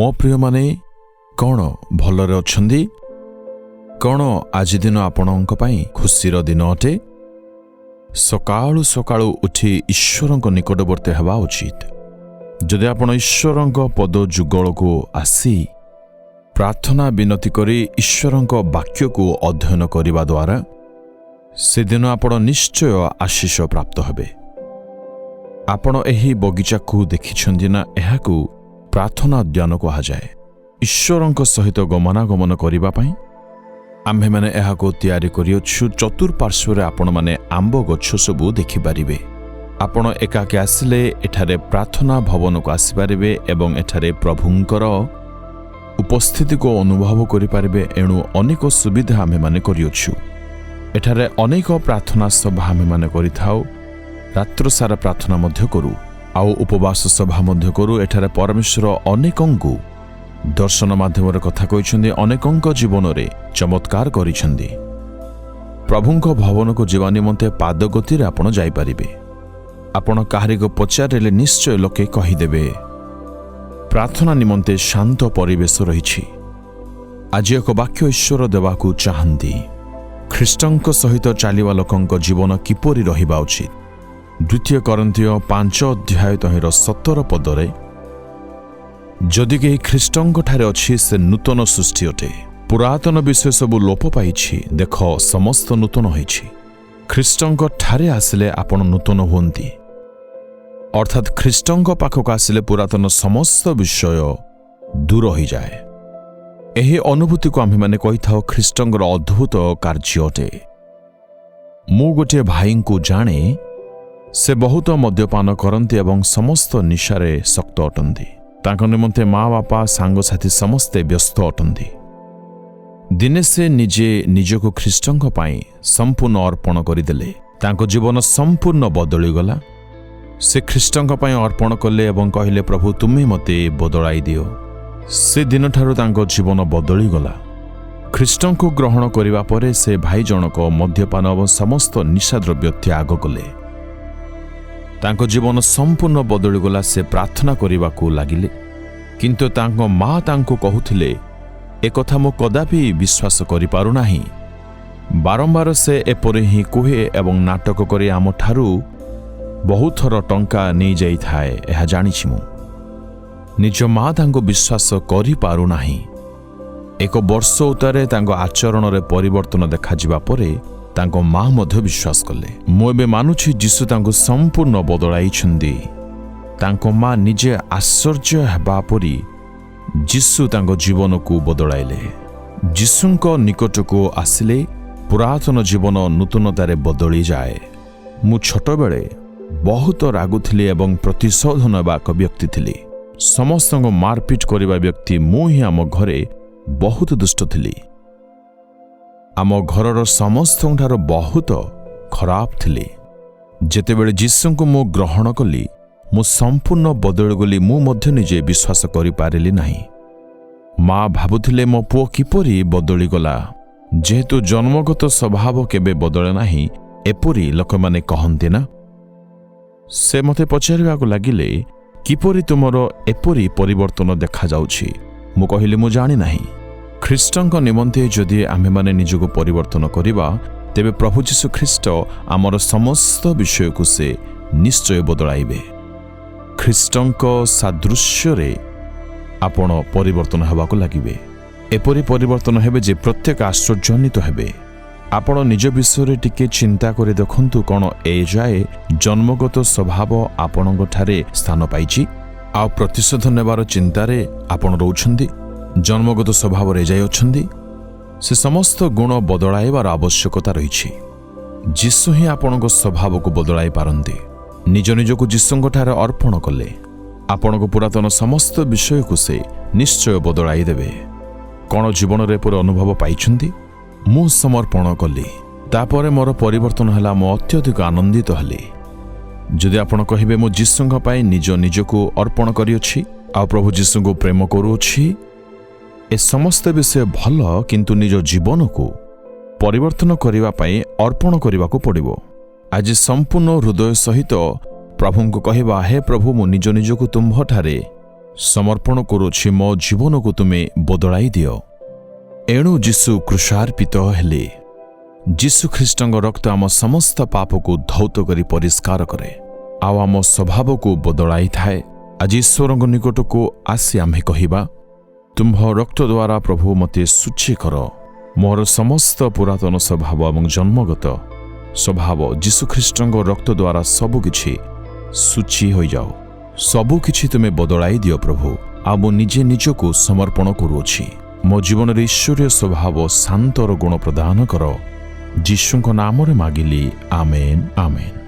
मो प्रिय माने कौन भलरे अछंदी कौन आज दिन आपणक पई खुशीर दिन अटे। सकाळु सकाळु उठी ईश्वरक निकटवर्ती हेबा उचित। जदि आपण ईश्वरक पद जुगल को आसी प्रार्थना विनती करी ईश्वरक वाक्य को अध्ययन करिबा द्वारा से दिन आपण निश्चय आशीष प्राप्त हेबे। आपण एही बगीचा को देखिछंदी ना, एहाकू प्रार्थना उद्यान कहा जाए। ईश्वरक सहित गमनागमन करिबा पई आम्भे माने एहाको तैयारी करियछु। चतुर्पार्श्वरे आपण माने आंब गछ सबू देखि पारिबे। आपण एकाके आसिले एठारे प्रार्थना भवन को आसी पारिबे एवं एठारे प्रभुंकर उपस्थिति को अनुभव करि पारिबे। एणु अनेक सुविधा आम्भे माने करियछु। एठारे अनेक प्रार्थना सभा आम्भे माने करिथाउ। रात्र सारा प्रार्थना मध्य करू, आउ उपवास सभा मध्य करू। एठारे परमेश्वर अनेकंकु दर्शन माध्यम कथा कहिछन्दी, अनेकंक जीवन रे चमत्कार करिछन्दी। प्रभुंक भवन को जीवा निमंते पादगति रे आपण जाई परिबे। आपण काहारी को पचारेले निश्चय लोके कहिदेबे। प्रार्थना निमंते शांत परिवेश रहिछि। आज एक वाक्य ईश्वर देवाकू चाहंती। ख्रीष्टंक सहित चालिवा लोकंक जीवन किपरि रहिबा उचित। 2 कोरिन्थिय 5 अध्याय 17 पदरे जदि केही ख्रीष्टंक ठारे अछि से नूतन सृष्टि अटे। पुरातन विषय सबु लोप पाइछि, देख समस्त नूतन होइछि। ख्रीष्टंक ठारे आसिले आपण नूतन हुअन्ति, अर्थात ख्रीष्टंक पाखक आसिले पुरातन समस्त विषय दूर हो जाए। एही अनुभूति को आम्हे माने कहिथाओ ख्रीष्टंकर अद्भुत कार्य अटे। मु गोटे भाई को जाने, से बहुत मद्यपान करती एवं समस्त निशारे शक्त अटंती। तांको निमंते माँ बापा सांग साथी समस्ते व्यस्त अटंती। दिने से निजे निजको ख्रीष्टंक पाई संपूर्ण अर्पण करिदेले। तांको जीवन संपूर्ण बदली गला। से ख्रीष्टंक पाई अर्पण कले एवं कहिले, प्रभु तुमे मते बदलाई दियो। से दिन ठारू तांको जीवन बदली गला। ख्रीष्टंक को ग्रहण करिबा परे से भाई जनक मद्यपान एवं समस्त निशाद्रव्य त्याग कले। तांको जीवन संपूर्ण बदली गला। से प्रार्थना करिबा को लागिले, किंतु तांको माँ तांको कहूथिले, ए कथा मो कदापि विश्वास करि पारु नाही। बारंबार से एपरे ही कुहे एवं नाटक करी आम ठारू बहुत थर टंका नहीं जाई थाए। एहा जानिछि मु। निज माँ तांको विश्वास करि पारु नाही। 1 वर्ष उतारे तांको आचरण रे परिवर्तन देखा जिबा परे तांको माँ मध्य विश्वास कले। मु एबे मानुछि जीसु तांको संपूर्ण बदलाई छंदी। तांको माँ निजे आश्चर्य हेबा परी जीसु तांको जीवन को बदलाइले। जीसुंको निकट को आसिले पुरातन जीवन नूतनतारे बदली जाए। मु छोट बेले बहुत रागुथिली एवं प्रतिशोध नेबा एक व्यक्ति थिली। समस्तको मारपिट करिबा व्यक्ति मु ही आम घरे बहुत दुष्ट थिली। आम घरर समस्त बहुत खराब थिली। जेतेबेले जीसुंको मु ग्रहण कली, मु संपूर्ण बदल गली। मु मध्य निजे विश्वास करि पारिली नाही। माँ भाबुथिले मो पुओ किपरि बदली गला। जेहेतु जन्मगत स्वभाव केबे बदले नाही, एपरि लोकमाने कहन्ते ना। से मते पचारिबाकु लागिले, किपरि तुमर एपरि परिवर्तन देखा जाउछि। मु कहिले मु जानि नाही। ख्रीष्टंक निमंते जदि आम्हे माने निजको परिवर्तन करिबा, तेबे प्रभु जीशु ख्रीष्ट आमर समस्त विषय को से निश्चय बदलाइबे। ख्रीष्टंक सादृश्य रे आपण परिवर्तन हेबाकु लागिबे। एपरि परिवर्तन हेबे जे प्रत्येक आश्चर्यान्वित हेबे। आपण निज विषय टिके चिंता करे देखंतु, कोन ए जाए जन्मगत स्वभाव आपणक ठारे स्थान पाइछि। आ प्रतिशोध नेबार चिंतारे आपण रहउछन्ती। जन्मगत स्वभाव रे जाय अछन्ती। से समस्त गुण बदलाइबार आवश्यकता रहिछि। जीसु ही आपणक स्वभाव को बदलाई पारंती। निज निजको जीसुंक ठारे अर्पण कले आपणको पुरातन समस्त विषय को से निश्चय बदलाई देबे। कोन जीवन रे पर अनुभव पाइछन्ती? मु समर्पण कली, तापरे मोर परिवर्तन हला। मो अत्यधिक आनंदित हली। जदि आपण कहिबे मो जीसुंक पाई निज निजको अर्पण करियछि आ प्रभु जीसुंको प्रेम करूछि, ए समस्त विषय भल, किंतु निज जीवन को परिवर्तन करिवा पाई अर्पण करिवा को पड़िबो। आज संपूर्ण हृदय सहित प्रभु को कहवा, हे प्रभु मु निज निजको तुम्भ ठारे समर्पण करुछि मो जीवन को तुमे बदलाई दियो। एणु जीशु क्रूशार्पित हेले। जीशु ख्रीष्टंग रक्त आम समस्त पाप को धौत करी परिष्कार करे आउ आम स्वभाव को बदलाई थाए। आज ईश्वर निकट को आसी आम्हे कहिबा, तुम्भ रक्त द्वारा प्रभु मते शुचि कर। मोर समस्त पुरातन स्वभाव और जन्मगत स्वभाव जीशु ख्रीष्टंग रक्त द्वारा सबुकिछि शुचि हो जाओ। सबुकिछि तुमे बदलाई दियो प्रभु। आ मो निजे निजको समर्पण करुछि। मो जीवन ईश्वरीय स्वभाव शांतर गुण प्रदान कर। जीशुଙ୍କ नाम रे मागिली। आमेन आमेन।